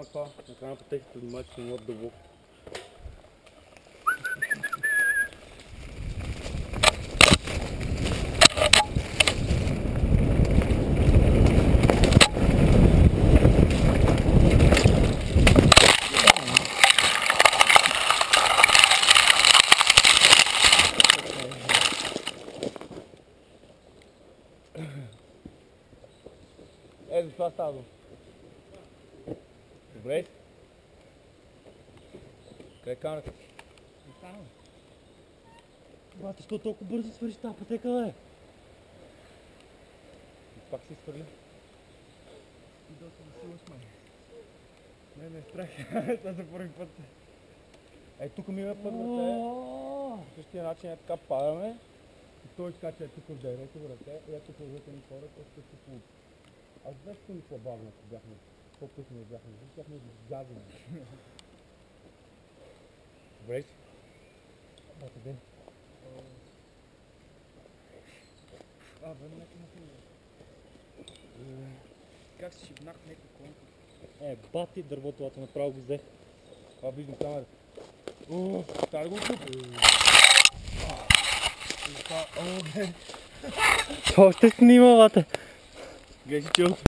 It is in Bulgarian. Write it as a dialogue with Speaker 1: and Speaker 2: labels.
Speaker 1: Това, накрая на пътеката до майка на да влог. За това става дума. Добре? Къде е камерата? Бате, що толкова бързо свърши тази пътека, бе? И пак си изхвърли. И доста да силаш, май. Не е страх. Това за първи път. Ей, тук ми има път врате. По същия начин е така падаме. И той скача е тук в дерето врате. И ето позвете ни хора, просто се получи. Аз знаеш, че ми по-бавно, ако бяхме, по-късно бяхме, бяхме газени. Добре си? Бате, ден. Бе, нека на филма. Как си шибнах някакво конкурс? Бати, дървото, направо го взех. Това виждам камерата. Стара го чупа. Това още снима, бате. Гледай си челото.